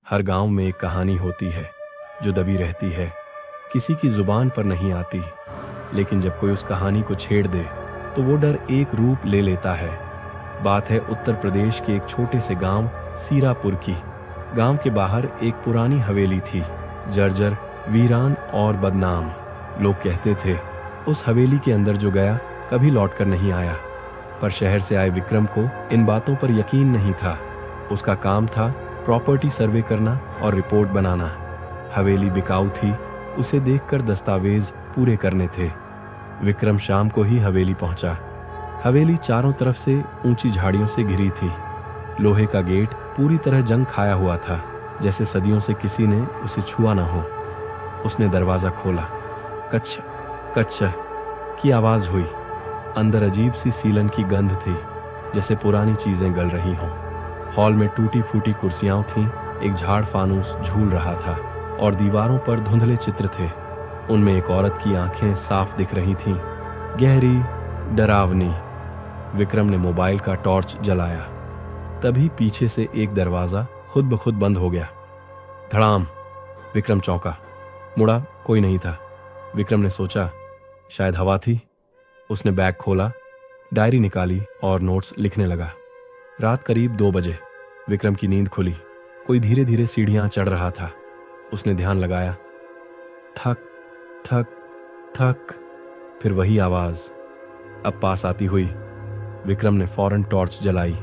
हर गांव में एक कहानी होती है जो दबी रहती है, किसी की जुबान पर नहीं आती, लेकिन जब कोई उस कहानी को छेड़ दे तो वो डर एक रूप ले लेता है। बात है उत्तर प्रदेश के एक छोटे से गांव सीरापुर की। गांव के बाहर एक पुरानी हवेली थी, जर्जर, वीरान और बदनाम। लोग कहते थे उस हवेली के अंदर जो गया कभी लौटकर नहीं आया। पर शहर से आए विक्रम को इन बातों पर यकीन नहीं था। उसका काम था प्रॉपर्टी सर्वे करना और रिपोर्ट बनाना। हवेली बिकाऊ थी, उसे देखकर दस्तावेज पूरे करने थे। विक्रम शाम को ही हवेली पहुंचा। हवेली चारों तरफ से ऊंची झाड़ियों से घिरी थी। लोहे का गेट पूरी तरह जंग खाया हुआ था, जैसे सदियों से किसी ने उसे छुआ ना हो। उसने दरवाजा खोला। कच्छ कच्छ की आवाज हुई। अंदर अजीब सी सीलन की गंध थी, जैसे पुरानी चीजें गल रही हों। हॉल में टूटी फूटी कुर्सियां थीं, एक झाड़ फानूस झूल रहा था और दीवारों पर धुंधले चित्र थे। उनमें एक औरत की आंखें साफ दिख रही थीं, गहरी, डरावनी। विक्रम ने मोबाइल का टॉर्च जलाया। तभी पीछे से एक दरवाजा खुद ब खुद बंद हो गया। धड़ाम। विक्रम चौंका। मुड़ा, कोई नहीं था। विक्रम ने सोचा शायद हवा थी। उसने बैग खोला, डायरी निकाली और नोट्स लिखने लगा। रात करीब 2 बजे। विक्रम की नींद खुली। कोई धीरे धीरे सीढ़ियां चढ़ रहा था। उसने ध्यान लगाया। थक थक थक। फिर वही आवाज अब पास आती हुई। विक्रम ने फौरन टॉर्च जलाई।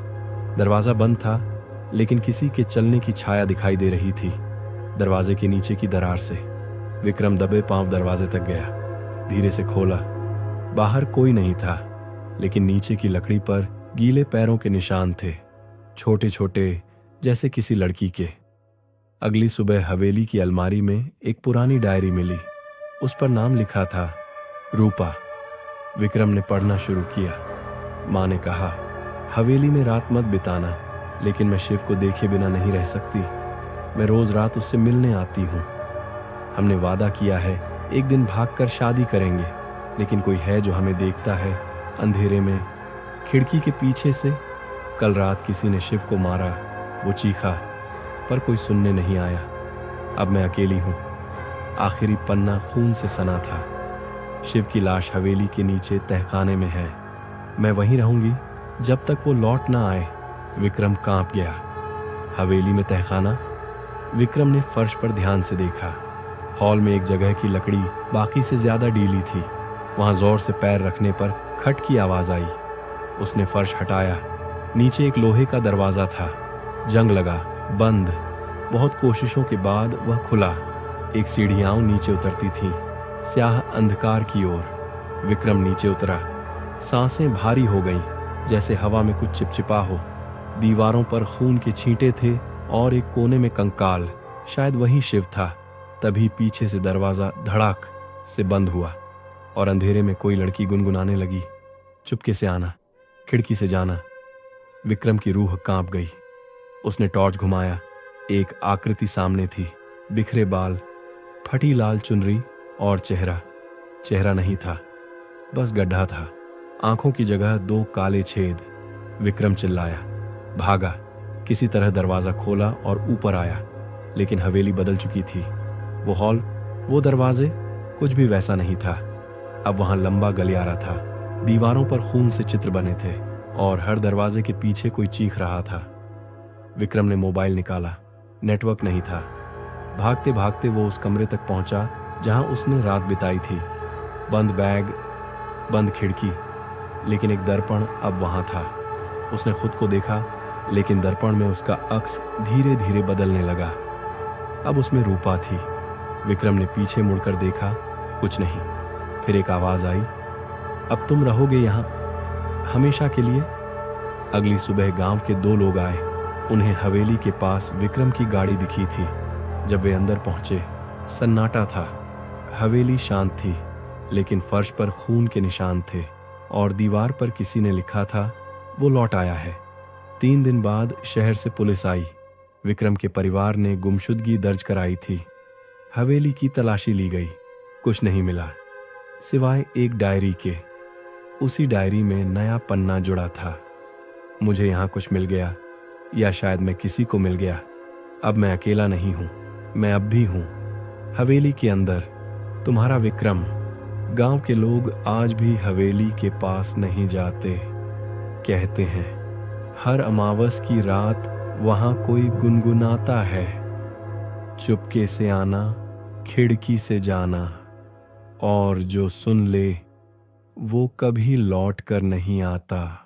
दरवाजा बंद था, लेकिन किसी के चलने की छाया दिखाई दे रही थी दरवाजे के नीचे की दरार से। विक्रम दबे पांव दरवाजे तक गया, धीरे से खोला। बाहर कोई नहीं था, लेकिन नीचे की लकड़ी पर गीले पैरों के निशान थे, छोटे छोटे, जैसे किसी लड़की के। अगली सुबह हवेली की अलमारी में एक पुरानी डायरी मिली। उस पर नाम लिखा था रूपा। विक्रम ने पढ़ना शुरू किया। माँ ने कहा, हवेली में रात मत बिताना, लेकिन मैं शिव को देखे बिना नहीं रह सकती। मैं रोज रात उससे मिलने आती हूँ। हमने वादा किया है एक दिन भागकर शादी करेंगे, लेकिन कोई है जो हमें देखता है अंधेरे में, खिड़की के पीछे से। कल रात किसी ने शिव को मारा, वो चीखा, पर कोई सुनने नहीं आया। अब मैं अकेली हूँ। आखिरी पन्ना खून से सना था। शिव की लाश हवेली के नीचे तहखाने में है। मैं वहीं रहूंगी जब तक वो लौट ना आए। विक्रम कांप गया। हवेली में तहखाना? विक्रम ने फर्श पर ध्यान से देखा। हॉल में एक जगह की लकड़ी बाकी से ज्यादा ढीली थी। वहां जोर से पैर रखने पर खट की आवाज आई। उसने फर्श हटाया। नीचे एक लोहे का दरवाजा था, जंग लगा, बंद। बहुत कोशिशों के बाद वह खुला। एक सीढ़ियां नीचे उतरती थीं, स्याह अंधकार की ओर। विक्रम नीचे उतरा। सांसें भारी हो गईं, जैसे हवा में कुछ चिपचिपा हो। दीवारों पर खून के छींटे थे और एक कोने में कंकाल, शायद वही शिव था। तभी पीछे से दरवाजा धड़ाक से बंद हुआ और अंधेरे में कोई लड़की गुनगुनाने लगी, चुपके से आना, खिड़की से जाना। विक्रम की रूह कांप गई। उसने टॉर्च घुमाया। एक आकृति सामने थी, बिखरे बाल, फटी लाल चुनरी और चेहरा नहीं था, बस गड्ढा था। आंखों की जगह 2 काले छेद। विक्रम चिल्लाया, भागा। किसी तरह दरवाजा खोला और ऊपर आया, लेकिन हवेली बदल चुकी थी। वो हॉल, वो दरवाजे, कुछ भी वैसा नहीं था। अब वहां लंबा गलियारा था, दीवारों पर खून से चित्र बने थे और हर दरवाजे के पीछे कोई चीख रहा था। विक्रम ने मोबाइल निकाला। नेटवर्क नहीं था। भागते भागते वो उस कमरे तक पहुंचा जहां उसने रात बिताई थी। बंद बैग, बंद खिड़की, लेकिन एक दर्पण अब वहां था। उसने खुद को देखा, लेकिन दर्पण में उसका अक्स धीरे धीरे बदलने लगा। अब उसमें रूपा थी। विक्रम ने पीछे मुड़कर देखा, कुछ नहीं। फिर एक आवाज आई, अब तुम रहोगे यहां हमेशा के लिए। अगली सुबह गांव के 2 लोग आए। उन्हें हवेली के पास विक्रम की गाड़ी दिखी थी। जब वे अंदर पहुंचे, सन्नाटा था। हवेली शांत थी, लेकिन फर्श पर खून के निशान थे और दीवार पर किसी ने लिखा था, वो लौट आया है। 3 दिन बाद शहर से पुलिस आई। विक्रम के परिवार ने गुमशुदगी दर्ज कराई थी। हवेली की तलाशी ली गई, कुछ नहीं मिला सिवाय एक डायरी के। उसी डायरी में नया पन्ना जुड़ा था, मुझे यहां कुछ मिल गया, या शायद मैं किसी को मिल गया। अब मैं अकेला नहीं हूं, मैं अब भी हूं हवेली के अंदर, तुम्हारा विक्रम। गांव के लोग आज भी हवेली के पास नहीं जाते। कहते हैं हर अमावस की रात वहां कोई गुनगुनाता है, चुपके से आना, खिड़की से जाना, और जो सुन ले वो कभी लौट कर नहीं आता।